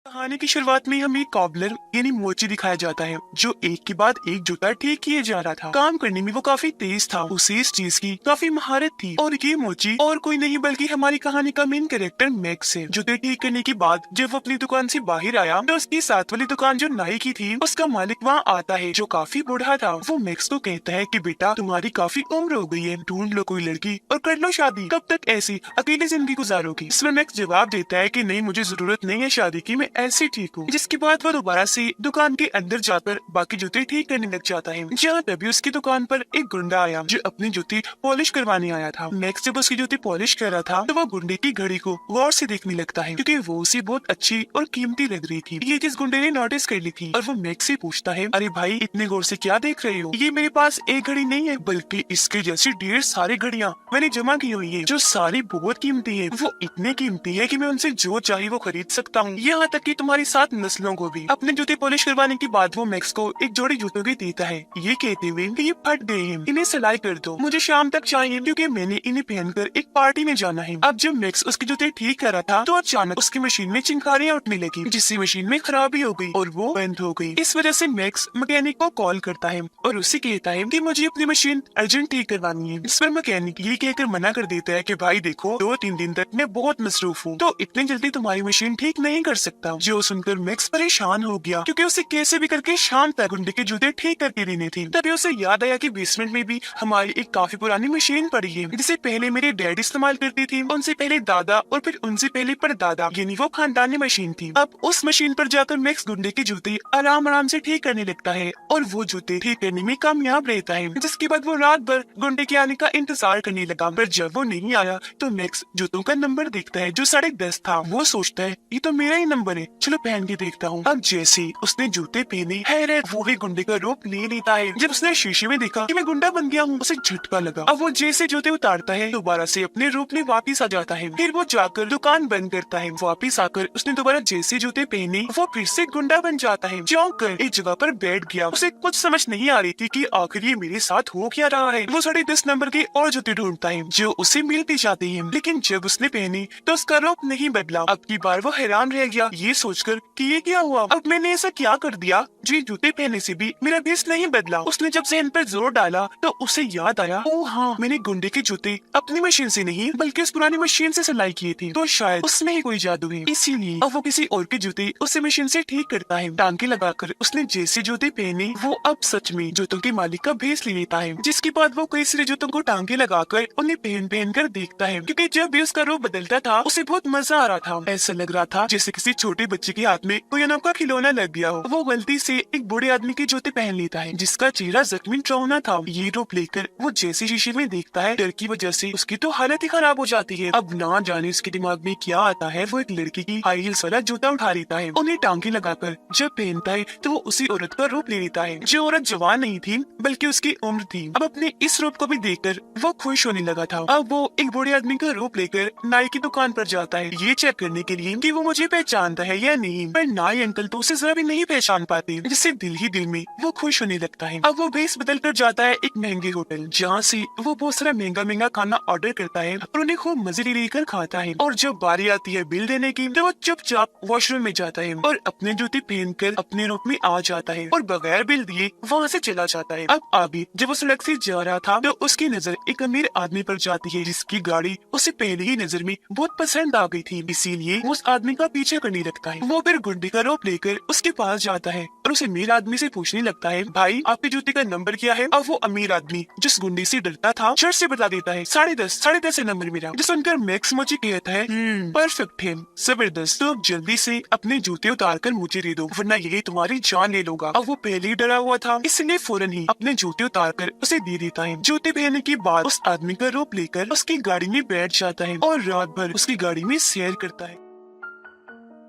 कहानी की शुरुआत में हमें कॉबलर यानी मोची दिखाया जाता है जो एक के बाद एक जूता ठीक किए जा रहा था। काम करने में वो काफी तेज था, उसे इस चीज की काफी महारत थी। और ये मोची और कोई नहीं बल्कि हमारी कहानी का मेन कैरेक्टर मैक्स है। जूते ठीक करने के बाद जब वो अपनी दुकान से बाहर आया तो उसकी साथ वाली दुकान जो नाई की थी उसका मालिक वहाँ आता है जो काफी बूढ़ा था। वो मैक्स को कहता है कि बेटा तुम्हारी काफी उम्र हो गई है, ढूंढ लो कोई लड़की और कर लो शादी। कब तक ऐसी अकेली जिंदगी गुजारोगी? इसमें मैक्स जवाब देता है कि नहीं, मुझे जरूरत नहीं है शादी की, मैं ऐसे ठीक हूँ। जिसके बाद वो दोबारा से दुकान के अंदर जाकर बाकी जूते ठीक करने लग जाता है। जहाँ तभी उसकी दुकान पर एक गुंडा आया जो अपनी जूती पॉलिश करवाने आया था। मैक्स जब उसकी जूती पॉलिश कर रहा था तो वो गुंडे की घड़ी को गौर से देखने लगता है क्योंकि वो उसे बहुत अच्छी और कीमती लग रही थी। ये चीज गुंडे ने नोटिस कर ली थी और वो मैक्स से पूछता है, अरे भाई इतने गौर से क्या देख रहे हो? ये मेरे पास एक घड़ी नहीं है बल्कि इसके जैसी ढेर सारी घड़ियाँ मैंने जमा की हुई है जो सारी बहुत कीमती है। वो इतने कीमती है कि मैं उनसे जो चाहिए वो खरीद सकता हूँ, यहाँ तक कि तुम्हारी 7 नस्लों को भी। अपने जूते पॉलिश करवाने के बाद वो मैक्स को एक जोड़ी जूतों की देता है, ये कहते हुए कि ये फट गए हैं, इन्हें सिलाई कर दो, मुझे शाम तक चाहिए क्योंकि मैंने इन्हें पहनकर एक पार्टी में जाना है। अब जब मैक्स उसके जूते ठीक कर रहा था तो अचानक उसकी मशीन में चिंगारियां उठने लगी जिससे मशीन में खराबी हो गई और वो बंद हो गई। इस वजह से मैक्स मैकेनिक को कॉल करता है और उससे कहता है कि मुझे अपनी मशीन अर्जेंट ठीक करवानी है। इस पर मैकेनिक ये कहकर मना कर देता है कि भाई देखो 2-3 दिन तक मैं बहुत मसरूफ हूँ तो इतनी जल्दी तुम्हारी मशीन ठीक नहीं कर सकता। जो सुनकर मैक्स परेशान हो गया क्योंकि उसे कैसे भी करके शाम तक गुंडे के जूते ठीक करके देने थे। तभी उसे याद आया कि बेसमेंट में भी हमारी एक काफी पुरानी मशीन पड़ी है जिसे पहले मेरे डैड इस्तेमाल करती थी, उनसे पहले दादा और फिर उनसे पहले परदादा, यानी वो खानदानी मशीन थी। अब उस मशीन पर जाकर मैक्स गुंडे के जूते आराम आराम से ठीक करने लगता है और वो जूते ठीक करने में कामयाब रहता है। जिसके बाद वो रात भर गुंडे के आने का इंतजार करने लगा, पर जब वो नहीं आया तो मैक्स जूतों का नंबर देखता है जो 10:30 था। वो सोचता है ये तो मेरा ही नंबर है, चलो पहन के देखता हूँ। अब जैसे उसने जूते पहने हैरत वो भी गुंडे का रूप ले लेता है। जब उसने शीशे में देखा कि मैं गुंडा बन गया हूँ उसे झटका लगा। अब वो जैसे जूते उतारता है दोबारा से अपने रूप में वापिस आ जाता है। फिर वो जाकर दुकान बंद करता है। वापिस आकर उसने दोबारा जैसे जूते पहने वो फिर से गुंडा बन जाता है। चौंक कर एक जगह पर बैठ गया। उसे कुछ समझ नहीं आ रही थी कि आखिर ये मेरे साथ हो क्या रहा है। वो 10:30 नंबर के और जूते ढूंढता है जो उसे मिल भी जाते हैं, लेकिन जब उसने पहनी तो उसका रूप नहीं बदला। अब की बार वो हैरान रह गया ये सोचकर कि ये क्या हुआ, अब मैंने ऐसा क्या कर दिया जो जूते पहनने से भी मेरा भेष नहीं बदला। उसने जब जहन पर जोर डाला तो उसे याद आया, ओ हाँ, मैंने गुंडे के जूते अपनी मशीन से नहीं बल्कि उस पुरानी मशीन से सिलाई किए थे, तो शायद उसमें ही कोई जादू है। इसीलिए अब वो किसी और के जूते उसी मशीन से ठीक करता है। टांके लगाकर उसने जैसे जूते पहने वो अब सच में जूतों के मालिक का भेष ले लेता है। जिसके बाद वो कई सारे जूतों को टांके लगाकर उन्हें पहन पहन कर देखता है क्योंकि जब भी उसका रूप बदलता था उसे बहुत मजा आ रहा था। ऐसा लग रहा था जैसे किसी छोटे बच्चे के हाथ में कोई अनोखा खिलौना लग गया हो। वो गलती से एक बूढ़े आदमी के जूते पहन लेता है जिसका चेहरा जख्मी डरावना था। ये रूप लेकर वो जैसे शीशे में देखता है डर की वजह से उसकी तो हालत ही खराब हो जाती है। अब ना जाने उसके दिमाग में क्या आता है, वो एक लड़की की हाई हील्स वाला जूता उठा लेता है। उन्हें टांके लगाकर जब पहनता है तो वो उसी औरत का रूप ले लेता है जो औरत जवान नहीं थी बल्कि उसकी उम्र थी। अब अपने इस रूप को भी देखकर वो खुश होने लगा था। अब वो एक बूढ़े आदमी का रूप लेकर नाई की दुकान पर जाता है ये चेक करने के लिए कि वो मुझे पहचानता है या नहीं, पर नाई अंकल तो उसे जरा भी नहीं पहचान पाते, जिससे दिल ही दिल में वो खुश होने लगता है। अब वो भेस बदल कर जाता है एक महंगे होटल जहाँ से वो बहुत सारा महंगा महंगा खाना ऑर्डर करता है और उन्हें खूब मजे लेकर खाता है। और जब बारी आती है बिल देने की तो वो चुपचाप वॉशरूम में जाता है और अपने जूते पहनकर अपने रूप में आ जाता है और बगैर बिल दिए वहाँ से चला जाता है। अब आगे जब वो सड़क से जा रहा था तो उसकी नजर एक अमीर आदमी पर जाती है जिसकी गाड़ी उसे पहले ही नजर में बहुत पसंद आ गई थी, इसीलिए वो उस आदमी का पीछे करने लगता है। वो फिर गुंडे का रूप लेकर उसके पास जाता है और उस अमीर आदमी से पूछने लगता है, भाई आपके जूते का नंबर क्या है? अब वो अमीर आदमी जिस गुंडे से डरता था झट से बता देता है 10:30 है नंबर मेरा। जो सुनकर मैक्स मुझे कहता है परफेक्ट है, जबरदस्त, तो अब जल्दी से अपने जूते उतार कर मुझे दे दो वरना यही तुम्हारी जान ले लूंगा। अब वो पहले ही डरा हुआ था इसलिए फौरन ही अपने जूते उतार कर उसे दे देता है। जूते पहनने के बाद उस आदमी का रूप लेकर उसकी गाड़ी में बैठ जाता है और रात भर उसकी गाड़ी में सैर करता है।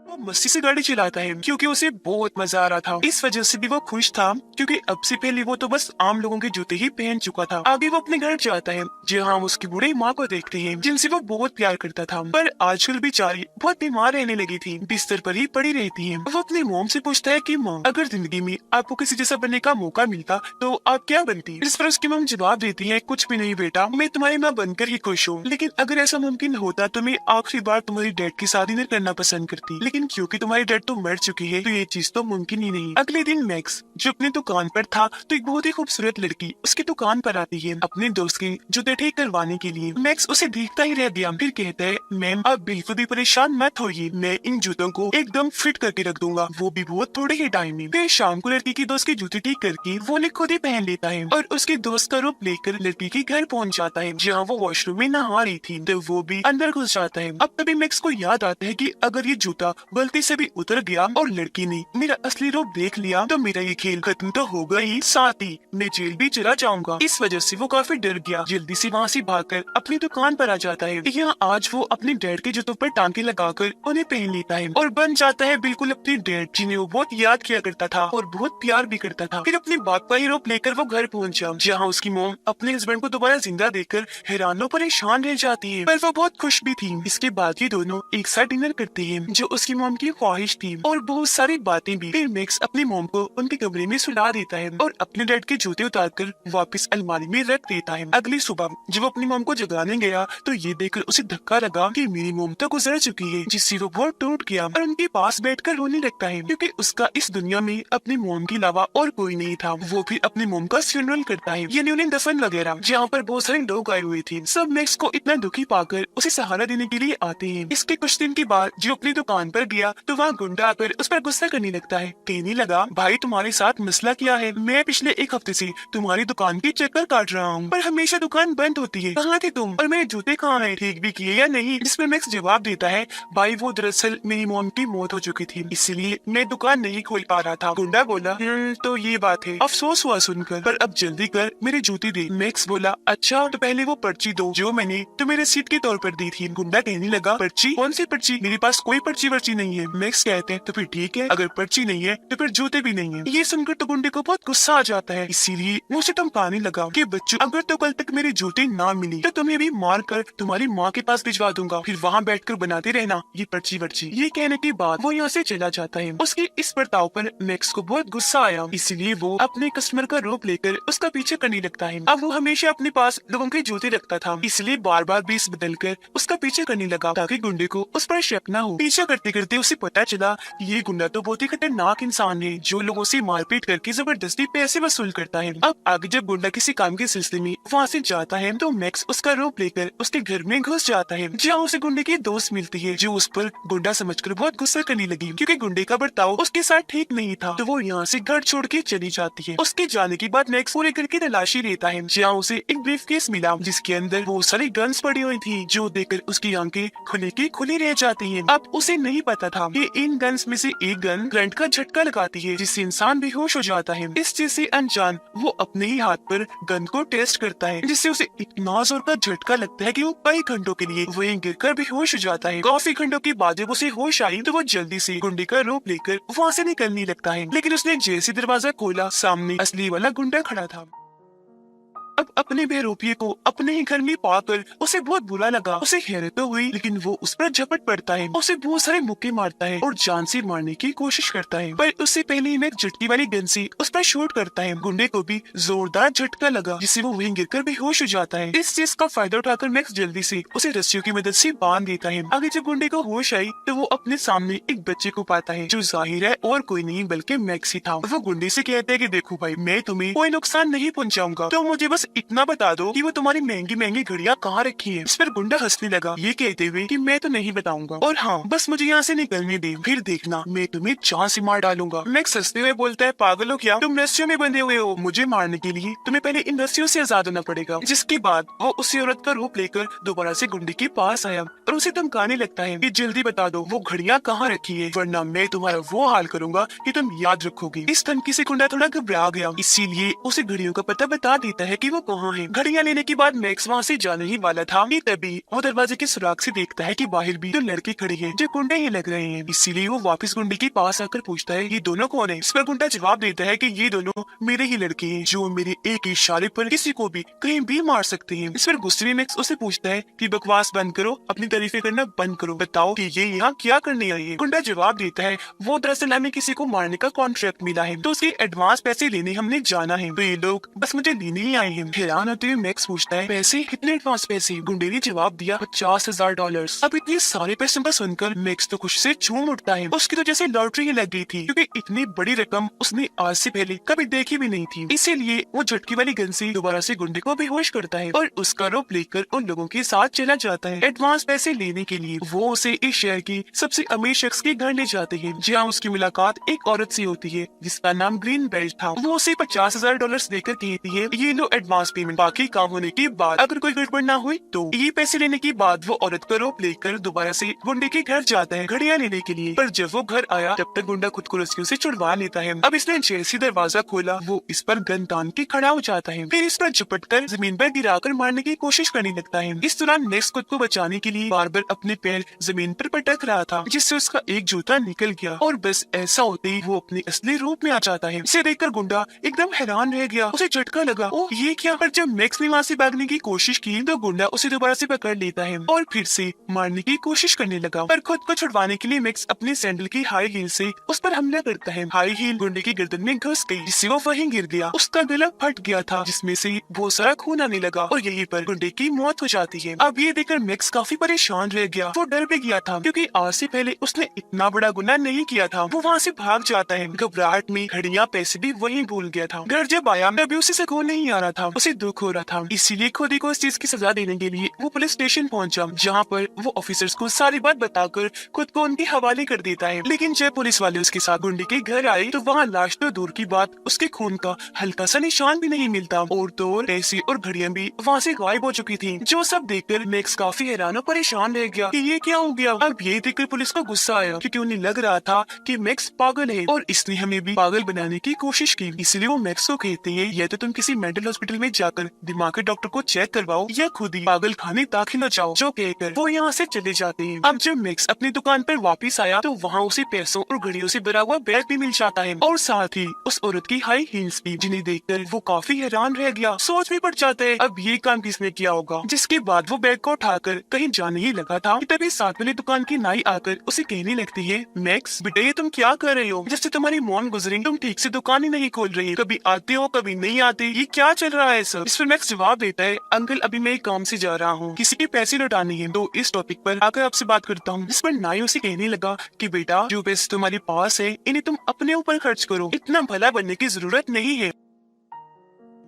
वो मस्ती से गाड़ी चलाता है क्योंकि उसे बहुत मजा आ रहा था। इस वजह से भी वो खुश था क्योंकि अब से पहले वो तो बस आम लोगों के जूते ही पहन चुका था। आगे वो अपने घर जाता है जहाँ उसकी बूढ़ी माँ को देखते हैं जिनसे वो बहुत प्यार करता था, पर आजकल बेचारी बहुत बीमार रहने लगी थी, बिस्तर पर ही पड़ी रहती है। वो अपनी मोम से पूछता है कि माँ अगर जिंदगी में आपको किसी जैसा बनने का मौका मिलता तो आप क्या बनती? इस पर उसकी मोम जवाब देती है, कुछ भी नहीं बेटा, मैं तुम्हारी माँ बनकर ही खुश हूँ, लेकिन अगर ऐसा मुमकिन होता तो मैं आखिरी बार तुम्हारी डैड की शादी नहीं करना पसंद करती, लेकिन लेकिन क्योंकि तुम्हारी डैड तो मर चुकी है तो ये चीज तो मुमकिन ही नहीं। अगले दिन मैक्स जो अपनी दुकान पर था तो एक बहुत ही खूबसूरत लड़की उसकी दुकान पर आती है अपने दोस्त के जूते ठीक करवाने के लिए। मैक्स उसे देखता ही रह गया, फिर कहता है मैम आप बिल्कुल भी परेशान मत होइए, मैं इन जूतों को एकदम फिट करके रख दूंगा, वो भी बहुत थोड़े ही टाइम में। फिर शाम को लड़की की दोस्त के जूते ठीक करके वो उन्हें खुद ही पहन लेता है और उसके दोस्त का रूप लेकर लड़की के घर पहुंच जाता है जहाँ वो वॉशरूम में नहा रही थी। तो वो भी अंदर घुस जाता है। अब तभी मैक्स को याद आता है कि अगर ये जूता गलती से भी उतर गया और लड़की ने मेरा असली रूप देख लिया तो मेरा ये खेल खत्म तो होगा ही, साथ ही मैं जेल भी चला जाऊंगा। इस वजह से वो काफी डर गया, जल्दी से वहाँ से भागकर अपनी दुकान पर आ जाता है। यहाँ आज वो अपने डैड के जूतों पर टांके लगाकर उन्हें पहन लेता है और बन जाता है बिल्कुल अपने डैड जिन्हें वो बहुत याद किया करता था और बहुत प्यार भी करता था। फिर अपने बाप का ही रूप लेकर वो घर पहुंचा जहाँ उसकी मॉम अपने हस्बैंड को दोबारा जिंदा देखकर हैरान और परेशान रह जाती है, पर वो बहुत खुश भी थी। इसके बाद ये दोनों एक साथ डिनर करते हैं जो उसकी मॉम की ख्वाहिश थी और बहुत सारी बातें भी। फिर मैक्स अपनी मॉम को उनके कमरे में सुला देता है और अपने डैड के जूते उतारकर वापस अलमारी में रख देता है। अगली सुबह जब वो अपनी मॉम को जगाने गया तो ये देखकर उसे धक्का लगा कि मेरी मॉम तो गुजर चुकी है, जिससे वो बहुत टूट गया और उनके पास बैठकर रोने लगता है क्योंकि उसका इस दुनिया में अपनी मॉम के अलावा और कोई नहीं था। वो फिर अपनी मॉम का फ्यूनरल करता है, यानी उन्हें दफन वगैरह, जहाँ पर बहुत सारे लोग आए हुए थे। सब मैक्स को इतना दुखी पाकर उसे सहारा देने के लिए आते हैं। इसके कुछ दिन के बाद जो अपनी दुकान पर गया तो वहाँ गुंडा आकर उस पर गुस्सा करने लगता है, कहने लगा भाई तुम्हारे साथ मसला क्या है, मैं पिछले एक हफ्ते से तुम्हारी दुकान की चक्कर काट रहा हूँ पर हमेशा दुकान बंद होती है, कहाँ थे तुम और मेरे जूते कहाँ हैं, ठीक भी किए या नहीं। जिसमें मैक्स जवाब देता है भाई वो दरअसल मेरी मॉम की मौत हो चुकी थी इसलिए मैं दुकान नहीं खोल पा रहा था। गुंडा बोला तो ये बात है, अफसोस हुआ सुनकर, पर अब जल्दी कर मेरे जूते दे। मैक्स बोला अच्छा तो पहले वो पर्ची दो जो मैंने तुम्हें रसीद के तौर पर दी थी। गुंडा कहने लगा पर्ची, कौन सी पर्ची, मेरे पास कोई पर्ची वर्ची नहीं है। मैक्स कहते हैं तो फिर ठीक है, अगर पर्ची नहीं है तो फिर जूते भी नहीं है। ये सुनकर तो गुंडे को बहुत गुस्सा आ जाता है, इसीलिए वो उसे धमकाने लगा कि बच्चों अगर तो कल तक मेरे जूते ना मिले तो तुम्हें भी मार कर तुम्हारी माँ के पास भिजवा दूंगा, फिर वहाँ बैठकर बनाते रहना ये पर्ची वर्ची। ये कहने के बाद वो यहाँ से चला जाता है। उसके इस बर्ताव पर मैक्स को बहुत गुस्सा आया, इसलिए वो अपने कस्टमर का रूप लेकर उसका पीछे करने लगता है। अब वो हमेशा अपने पास लोगों के जूते रखता था, इसलिए बार बार बीस बदल कर उसका पीछे करने लगा ताकि गुंडे को उस पर शक न हो। पीछे करते करते उसे पता चला ये गुंडा तो बहुत ही खतरनाक इंसान है जो लोगों से मारपीट करके जबरदस्ती पैसे वसूल करता है। अब आगे जब गुंडा किसी काम के सिलसिले में वहाँ से जाता है तो मैक्स उसका रूप लेकर उसके घर में घुस जाता है जहाँ उसे गुंडे की दोस्त मिलती है जो उस पर गुंडा समझकर बहुत गुस्सा करने लगी क्योंकि गुंडे का बर्ताव उसके साथ ठीक नहीं था। तो वो यहाँ से घर छोड़ के चली जाती है। उसके जाने के बाद मैक्स पूरे घर की तलाशी लेता है जहाँ उसे एक ब्रीफ केस मिला जिसके अंदर बहुत सारी गन्स पड़ी हुई थी जो देखकर उसकी आंखें खुली की खुली रह जाती हैं। अब उसे नहीं पता था कि इन गन्स में से एक गन करंट का झटका लगाती है जिससे इंसान बेहोश हो जाता है। इस चीज से अनजान वो अपने ही हाथ पर गन को टेस्ट करता है जिससे उसे इतना जोर का झटका लगता है कि वो कई घंटों के लिए वहीं गिरकर बेहोश हो जाता है। काफी घंटों के बाद जब उसे होश आई तो वो जल्दी से गुंडे का रूप लेकर वहाँ से निकलने लगता है, लेकिन उसने जैसे दरवाजा खोला सामने असली वाला गुंडा खड़ा था। अब अपने बेरूपिये को अपने ही घर में पाकर उसे बहुत बुरा लगा। उसे हैरत तो हुई लेकिन वो उस पर झपट पड़ता है, उसे बहुत सारे मुक्के मारता है और जान से मारने की कोशिश करता है, पर उससे पहले ही मैक्स झटकी वाली गन से उस पर शूट करता है। गुंडे को भी जोरदार झटका लगा जिससे वो वहीं गिरकर बेहोश हो जाता है। इस चीज का फायदा उठाकर मैक्स जल्दी से उसे रस्सियों की मदद से बांध देता है। आगे जब गुंडे को होश आई तो वो अपने सामने एक बच्चे को पाता है जो जाहिर है और कोई नहीं बल्कि मैक्स ही था। वो गुंडे से कहता है कि देखो भाई मैं तुम्हें कोई नुकसान नहीं पहुंचाऊंगा, तो मुझे बस इतना बता दो कि वो तुम्हारी महंगी महंगी घड़ियां कहाँ रखी है। इस पर गुंडा हंसने लगा ये कहते हुए कि मैं तो नहीं बताऊंगा और हाँ बस मुझे यहाँ से निकलने दे, फिर देखना मैं तुम्हें जान से मार डालूंगा। मैक्स हंसते हुए बोलता है पागल हो क्या, तुम रस्सियों में बंधे हुए हो, मुझे मारने के लिए तुम्हें पहले इन रस्सियों से आजाद होना पड़ेगा। जिसके बाद वो उसी औरत का रूप लेकर दोबारा से गुंडे के पास आया और उसे धमकाने लगता है कि जल्दी बता दो वो घड़ियां कहाँ रखी है वरना मैं तुम्हारा वो हाल करूंगा कि तुम याद रखोगे। इस धमकी से गुंडा थोड़ा घबरा गया, इसीलिए उसे घड़ियों का पता बता देता है कि वो कहाँ है। घड़ियां लेने के बाद मैक्स वहाँ से जाने ही वाला था कि तभी वो दरवाजे के सुराग से देखता है कि बाहर भी दो लड़के खड़े हैं जो गुंडे ही लग रहे हैं। इसीलिए वो वापस गुंडे के पास आकर पूछता है ये दोनों कौन है। इस पर गुंडा जवाब देता है कि ये दोनों मेरे ही लड़के हैं जो मेरे एक ही इशारे पर किसी को भी कहीं भी मार सकते हैं। इस पर गुस्से में मैक्स उसे पूछता है कि बकवास बंद करो, अपनी तारीफें करना बंद करो, बताओ कि ये यहाँ क्या करने आई है। गुंडा जवाब देता है वो दरअसल हमें किसी को मारने का कॉन्ट्रैक्ट मिला है तो उसके एडवांस पैसे लेने हमने जाना है, तो ये लोग बस मुझे लेने ही आए हैं। हैरान होते हुए मैक्स पूछता है, पैसे? कितने एडवांस पैसे? गुंडे ने जवाब दिया, $50,000। अब इतने सारे पैसे पर सुनकर मैक्स तो खुशी से झूम उठता है। उसकी तो जैसे लॉटरी ही लग गई थी, क्योंकि इतनी बड़ी रकम उसने आज से पहले कभी देखी भी नहीं थी। इसीलिए वो झटकी वाली गन से दोबारा से गुंडे को बेहोश करता है और उसका रूप लेकर उन लोगों के साथ चला जाता है। एडवांस पैसे लेने के लिए वो उसे इस शहर की सबसे अमीर शख्स के घर ले जाते हैं, जहाँ उसकी मुलाकात एक औरत से होती है जिसका नाम ग्रीन बेल्ट था। वो उसे $50,000 देकर कहती है, ये लो एडवांस पेमेंट, बाकी काम होने के बाद अगर कोई गड़बड़ ना हुई तो। ये पैसे लेने के बाद वो औरत का रूप लेकर दोबारा से गुंडे के घर जाता है घड़ियां लेने के लिए। पर जब वो घर आया तब तक गुंडा खुद को रस्सियों से छुड़वा लेता है। अब इसने जैसे दरवाजा खोला वो इस पर गन तान के खड़ा हो जाता है, फिर इस पर झपट कर जमीन पर गिराकर मारने की कोशिश करने लगता है। इस दौरान मैक्स खुद को बचाने के लिए बार बार अपने पैर जमीन पर पटक रहा था, जिससे उसका एक जूता निकल गया और बस ऐसा होते ही वो अपने असली रूप में आ जाता है। इसे देखकर गुंडा एकदम हैरान रह गया, उसे झटका लगा, ओ ये क्या। पर जब मैक्स ने वहाँ से भागने की कोशिश की तो गुंडा उसे दोबारा से पकड़ लेता है और फिर से मारने की कोशिश करने लगा। पर खुद को छुड़वाने के लिए मैक्स अपने सैंडल की हाई हील से उस पर हमला करता है। हाई हील गुंडे की गर्दन में घुस गई, जिससे वो वहीं गिर गया। उसका गला फट गया था, जिसमें से बहुत सारा खून आने लगा और यहीं पर गुंडे की मौत हो जाती है। अब ये देखकर मैक्स काफी परेशान रह गया। वो डर भी गया था, क्योंकि आज से पहले उसने इतना बड़ा गुनाह नहीं किया था। वो वहाँ से भाग जाता है। घबराहट में घड़ियां पैसे भी वहीं भूल गया था। घर जब आया तभी उसे सुकून नहीं आ रहा था, उसे दुख हो रहा था। इसीलिए खुद ही को इस चीज की सजा देने के लिए वो पुलिस स्टेशन पहुंचा, जहाँ पर वो ऑफिसर्स को सारी बात बताकर खुद को उनके हवाले कर देता है। लेकिन जब पुलिस वाले उसके साथ गुंडे के घर आए तो वहाँ लाश तो दूर की बात, उसके खून का हल्का सा निशान भी नहीं मिलता और तो पैसे और घड़ियां भी वहाँ से गायब हो चुकी थी। जो सब देखकर मैक्स काफी हैरान और परेशान रह गया कि ये क्या हो गया। अब ये देखकर पुलिस को गुस्सा आया, क्योंकि उन्हें लग रहा था कि मैक्स पागल है और इसने हमें भी पागल बनाने की कोशिश की। इसलिए वो मैक्स को कहते हैं, या तो तुम किसी मेंटल हॉस्पिटल में जाकर दिमाग के डॉक्टर को चेक करवाओ या खुद ही पागल खाने दाखिल हो जाओ। जो कहकर वो यहाँ से चले जाते हैं। अब जब मैक्स अपनी दुकान पर वापस आया तो वहाँ उसे पैसों और घड़ियों से भरा हुआ बैग भी मिल जाता है और साथ ही उस औरत की हाई हील्स भी, जिन्हें देखकर वो काफी हैरान रह गया। सोच भी पड़ जाता है अब ये काम किसने किया होगा। जिसके बाद वो बैग को उठाकर कहीं जाने ही लगा था कि तभी साथ वाली दुकान की नाई आकर उसे कहने लगती है, मैक्स बेटा ये तुम क्या कर रहे हो? जब से तुम्हारी मॉम गुजरी तुम ठीक से दुकान ही नहीं खोल रही, कभी आते हो कभी नहीं आते, ये क्या चल रहा है सब? इस पर मैक्स जवाब देता है, अंकल अभी मैं एक काम से जा रहा हूँ, किसी के पैसे लौटाने हैं, तो इस टॉपिक पर आकर आपसे बात करता हूँ। इस पर नाई उसे कहने लगा कि बेटा जो पैसे तुम्हारे पास है इन्हें तुम अपने ऊपर खर्च करो, इतना भला बनने की जरूरत नहीं है।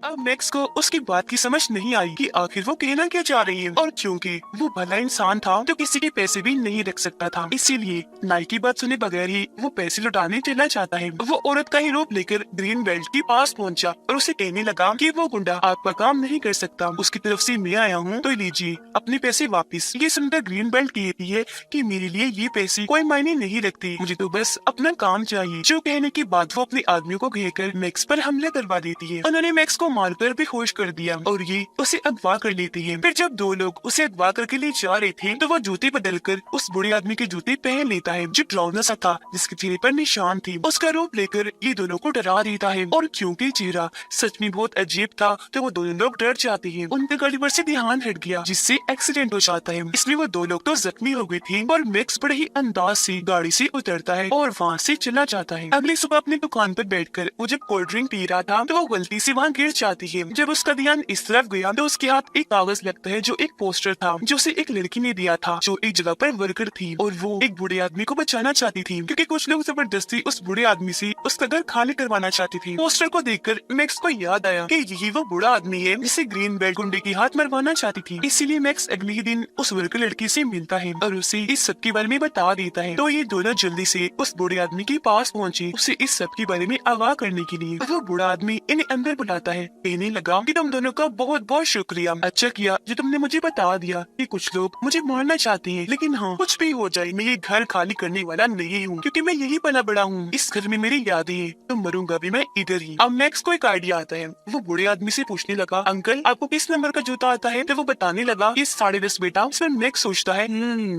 अब मैक्स को उसकी बात की समझ नहीं आई कि आखिर वो कहना क्या चाह रही है, और क्योंकि वो भला इंसान था तो किसी के पैसे भी नहीं रख सकता था, इसीलिए नाई की बात सुने बगैर ही वो पैसे लौटाने चला जाता है। वो औरत का ही रूप लेकर ग्रीन बेल्ट के पास पहुंचा और उसे कहने लगा कि वो गुंडा आपका काम नहीं कर सकता, उसकी तरफ से मैं आया हूँ तो लीजिए अपने पैसे वापिस। ये सुनकर ग्रीन बेल्ट कहती है कि मेरे लिए ये पैसे कोई मायने नहीं रखती, मुझे तो बस अपना काम चाहिए। जो कहने के बाद वो अपने आदमियों को घेरकर मैक्स पर हमला करवा देती है। उन्होंने मैक्स को मारकर बेहोश कर दिया और ये उसे अगवा कर लेती है। फिर जब दो लोग उसे अगवा करके ले जा रहे थे तो वो जूते बदलकर उस बुढ़े आदमी के जूते पहन लेता है, जो डरावना सा था, जिसके चेहरे पर निशान थी। उसका रूप लेकर ये दोनों को डरा देता है और क्योंकि चेहरा सच में बहुत अजीब था तो वो दोनों लोग डर जाते हैं। उनके गाड़ी पर से ध्यान हट गया, जिससे एक्सीडेंट हो जाता है। इसमें वो दो लोग तो जख्मी हो गए थे और मैक्स बड़े ही अंदाज से गाड़ी से उतरता है और वहाँ से चला जाता है। अगली सुबह अपनी दुकान पर बैठकर वो जब कोल्ड ड्रिंक पी रहा था तो वो गलती से वहाँ गिर जाती है। जब उसका ध्यान इस तरफ गया तो उसके हाथ एक कागज लगता है, जो एक पोस्टर था जो उसे एक लड़की ने दिया था, जो एक जगह पर वर्कर थी और वो एक बूढ़े आदमी को बचाना चाहती थी, क्योंकि कुछ लोग जबरदस्ती उस बूढ़े आदमी से उसका घर खाली करवाना चाहती थी। पोस्टर को देखकर मैक्स को याद आया कि यही वो बूढ़ा आदमी है जिसे ग्रीन बेल्ट गुंडे की हाथ मरवाना चाहती थी। इसीलिए मैक्स अगले ही दिन उस वर्कर लड़की से मिलता है और उसे इस सब के बारे में बता देता है। तो ये दोनों जल्दी से उस बूढ़े आदमी के पास पहुँचे उसे इस सब के बारे में आगाह करने के लिए। वो बूढ़ा आदमी इन्हें अंदर बुलाता है, कहने लगा कि तुम दोनों का बहुत बहुत शुक्रिया, अच्छा किया जो तुमने मुझे बता दिया कि कुछ लोग मुझे मारना चाहते हैं, लेकिन हाँ कुछ भी हो जाए मैं ये घर खाली करने वाला नहीं हूँ, क्योंकि मैं यही पला बड़ा हूँ। इस घर में मेरी यादें हैं, तो मरूंगा भी मैं इधर ही। अब मैक्स को एक आइडिया आता है। वो बूढ़े आदमी से पूछने लगा, अंकल आपको किस नंबर का जूता आता है? तो वो बताने लगा कि 10.5 बेटा। इस पर मैक्स सोचता है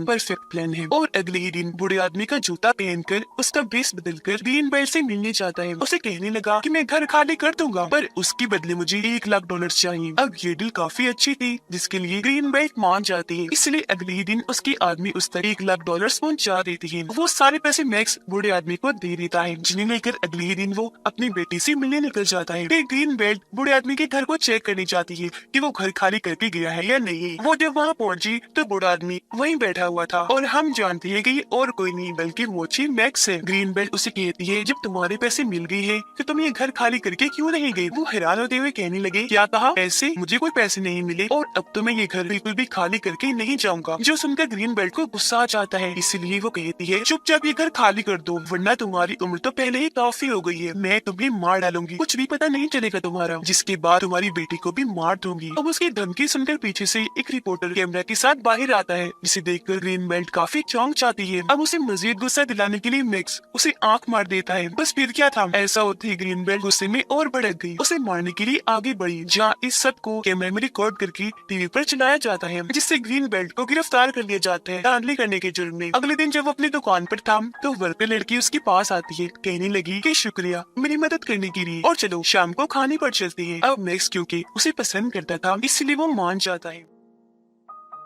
परफेक्ट प्लान है, और अगले ही दिन बूढ़े आदमी का जूता पहनकर उसका भेस बदलकर ग्रीन बेल्ट से मिलने जाता है। उसे कहने लगा कि मैं घर खाली कर दूंगा, पर उसके बदले मुझे $1 लाख चाहिए। अब ये डील काफी अच्छी थी, जिसके लिए ग्रीन बेल्ट मान जाती है, इसलिए अगले ही दिन उसकी आदमी उस तक $1 लाख पहुंचा देती है। वो सारे पैसे मैक्स बूढ़े आदमी को दे देता है, जिन्हें लेकर अगले ही दिन वो अपनी बेटी से मिलने निकल जाता है। फिर ग्रीन बेल्ट बूढ़े आदमी के घर को चेक करनी चाहती है कि वो घर खाली करके गया है या नहीं। वो जब वहाँ पहुंची तो बूढ़ा आदमी वहीं बैठा हुआ था और हम जानते हैं कि ये और कोई नहीं बल्कि मोची मैक्स है। ग्रीन बेल्ट उसे कहती है, जब तुम्हारे पैसे मिल गए हैं तो तुम ये घर खाली करके क्यों नहीं गई? वो हैरान होते हुए कहने लगे, क्या कहा? पैसे? मुझे कोई पैसे नहीं मिले और अब तो मैं ये घर बिल्कुल भी खाली करके नहीं जाऊंगा। जो सुनकर ग्रीन बेल्ट को गुस्सा आ जाता है, इसलिए वो कहती है, चुपचाप ये घर खाली कर दो वरना तुम्हारी उम्र तो पहले ही काफी हो गई है। मैं तुम्हें मार डालूंगी, कुछ भी पता नहीं चलेगा तुम्हारा, जिसके बाद तुम्हारी बेटी को भी मार दूंगी। अब उसकी धमकी सुनकर पीछे से एक रिपोर्टर कैमरा के साथ बाहर आता है, जिसे देखकर ग्रीन बेल्ट काफी चौंक जाती है। अब उसे मजीद गुस्सा दिलाने के लिए मैक्स उसे आंख मार देता है। बस फिर क्या था, ऐसा होते ही ग्रीन बेल्ट गुस्से में और भड़क गई, उसे मारने के लिए आगे बढ़ी, जहाँ इस सब को कैमरे में रिकॉर्ड करके टीवी पर चलाया जाता है, जिससे ग्रीन बेल्ट को गिरफ्तार कर लिया जाता है धांधली करने के जुर्म में। अगले दिन जब वो अपनी दुकान पर था तो वर्कर लड़की उसके पास आती है, कहने लगी कि शुक्रिया मेरी मदद करने के लिए और चलो शाम को खाने पर चलते हैं। अब मैक्स क्योंकि उसे पसंद करता था इसलिए वो मान जाता है।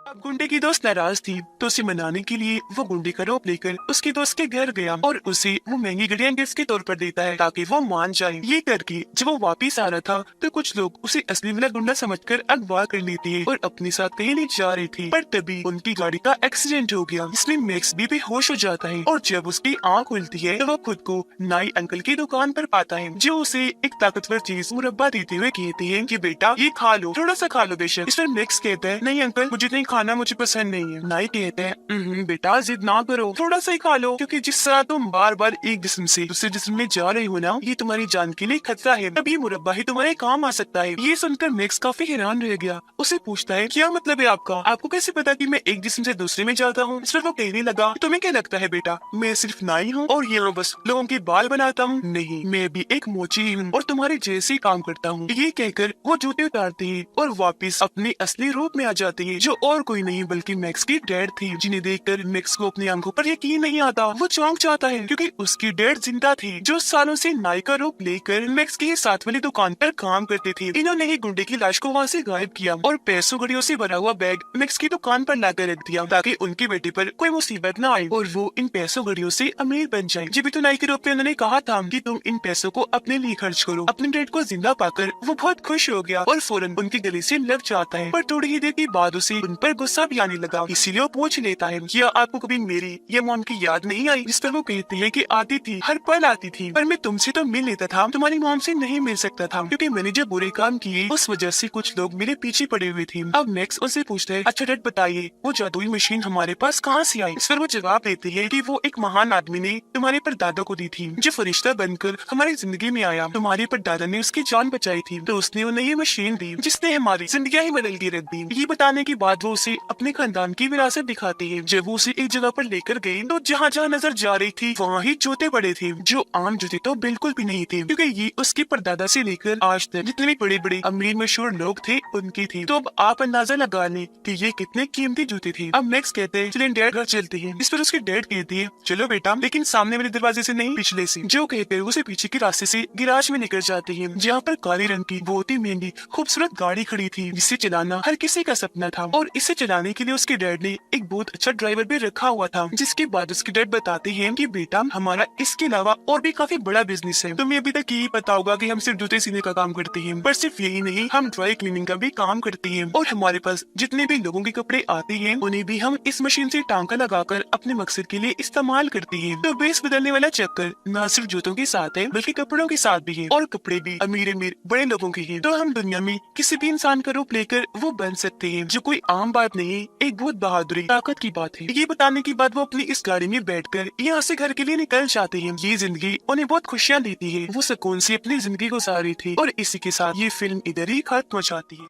अब गुंडे की दोस्त नाराज थी तो उसे मनाने के लिए वो गुंडे का रूप लेकर उसके दोस्त के घर गया और उसे वो महंगी घड़ियां गिफ्ट के तौर पर देता है ताकि वो मान जाए। ये करके जब वो वापिस आ रहा था तो कुछ लोग उसे असली वाला गुंडा समझकर अगवा कर लेते हैं और अपने साथ कहीं नहीं जा रहे थे, पर तभी उनकी गाड़ी का एक्सीडेंट हो गया, जिसमें मैक्स भी बेहोश हो जाता है और जब उसकी आँख खुलती है तो वो खुद को नाई अंकल की दुकान पर पाता है, जो उसे एक ताकतवर चीज मुरब्बा देते हुए कहते हैं कि बेटा ये खा लो, थोड़ा सा खा लो बेशक। इस पर मैक्स कहता है, नहीं अंकल मुझे नहीं खाना, मुझे पसंद नहीं है। नाई कहते हैं, बेटा जिद ना करो, थोड़ा सा ही खा लो, क्योंकि जिस तरह तुम बार बार एक जिस्म से दूसरे जिस्म में जा रहे हो ना, ये तुम्हारी जान के लिए खतरा है, तभी मुरब्बा ही तुम्हारे काम आ सकता है। ये सुनकर मैक्स काफी हैरान रह गया, उसे पूछता है, क्या मतलब है आपका? आपको कैसे पता कि मैं एक जिस्म से दूसरे में जाता हूँ? सिर्फ वो कहने लगा, तुम्हें क्या लगता है बेटा, मैं सिर्फ नाई हूँ और ये बस लोगों के बाल बनाता हूँ? नहीं, मैं भी एक मोची हूँ और तुम्हारे जैसे काम करता हूँ। ये कहकर वो जूते उतारती है और वापिस अपने असली रूप में आ जाती है, जो और कोई नहीं बल्कि मैक्स की डैड थी, जिन्हें देखकर मैक्स को अपनी आंखों पर यकीन नहीं आता। वो चौंक जाता है क्योंकि उसकी डैड जिंदा थी, जो सालों से नाई का रूप लेकर मैक्स की साथ वाली दुकान पर काम करते थे। इन्होंने ही गुंडे की लाश को वहाँ से गायब किया और पैसों घड़ियों से भरा हुआ बैग मैक्स की दुकान पर लाकर रख दिया ताकि उनकी बेटी पर कोई मुसीबत न आए और वो इन पैसों घड़ियों से अमीर बन जाए। जब तो नाई के रूप में उन्होंने कहा था कि तुम इन पैसों को अपने लिए खर्च करो। अपने डैड को जिंदा पाकर वो बहुत खुश हो गया और फौरन उनके गले से लग जाता है, पर थोड़ी ही देर के बाद उसे उन पर गुस्सा भी आने लगा, इसीलिए वो पूछ लेता है, क्या आपको कभी मेरी या मॉम की याद नहीं आई? जिस पर वो कहती है कि आती थी, हर पल आती थी, पर मैं तुमसे तो मिल लेता था, तुम्हारी मॉम से नहीं मिल सकता था क्योंकि मैंने जो बुरे काम किए उस वजह से कुछ लोग मेरे पीछे पड़े हुए थे। अब मैक्स उनसे पूछता है, अच्छा डैड बताइए वो जादुई मशीन हमारे पास कहाँ से आई? इस पर वो जवाब देती है कि वो एक महान आदमी ने तुम्हारे परदादा को दी थी, जो फरिश्ता बनकर हमारी जिंदगी में आया। तुम्हारे परदादा ने उसकी जान बचाई थी तो उसने उन्हें ये मशीन दी जिसने हमारी जिंदगी ही बदल के रख दी। ये बताने के बाद वो उसे अपने खानदान की विरासत दिखाती है। जब वो उसे एक जगह पर लेकर गई तो जहाँ जहाँ नजर जा रही थी वहाँ ही जूते पड़े थे, जो आम जूते तो बिल्कुल भी नहीं थे, क्योंकि ये उसके परदादा से लेकर आज तक जितने भी बड़े बड़े अमीर मशहूर लोग थे उनकी थी। तो अब आप अंदाजा लगा लें कि ये कितने कीमती जूते थे। अब मैक्स कहते हैं, चलें डैड घर चलते हैं। इस पर उसके डैड कहती है, चलो बेटा, लेकिन सामने वाले दरवाजे से नहीं, पिछले से। जो कहकर उसे पीछे के रास्ते से गिराज में लेकर जाते हैं, जहाँ पर काले रंग की बहुत ही महंगी खूबसूरत गाड़ी खड़ी थी, जिसे चलाना हर किसी का सपना था और इसे चलाने के लिए उसके डैड ने एक बहुत अच्छा ड्राइवर भी रखा हुआ था। जिसके बाद उसके डैड बताते हैं कि बेटा, हमारा इसके अलावा और भी काफी बड़ा बिजनेस है। तुम्हें अभी तक यही पता होगा कि हम सिर्फ जूते सीने का काम करते हैं, पर सिर्फ यही नहीं, हम ड्राई क्लीनिंग का भी काम करते हैं और हमारे पास जितने भी लोगों के कपड़े आते हैं उन्हें भी हम इस मशीन से टांका लगाकर अपने मकसद के लिए इस्तेमाल करते हैं। तो बेस बदलने वाला चक्कर न सिर्फ जूतों के साथ है बल्कि कपड़ों के साथ भी है और कपड़े भी अमीर अमीर बड़े लोगों के हैं। तो हम दुनिया में किसी भी इंसान का रूप लेकर वो बन सकते हैं, जो कोई आम बात नहीं, एक बहुत बहादुरी ताकत की बात है। ये बताने के बाद वो अपनी इस गाड़ी में बैठकर यहाँ से घर के लिए निकल जाते हैं। ये जिंदगी उन्हें बहुत खुशियाँ देती है, वो सुकून से अपनी जिंदगी गुजार रही थी और इसी के साथ ये फिल्म इधर ही खत्म हो जाती है।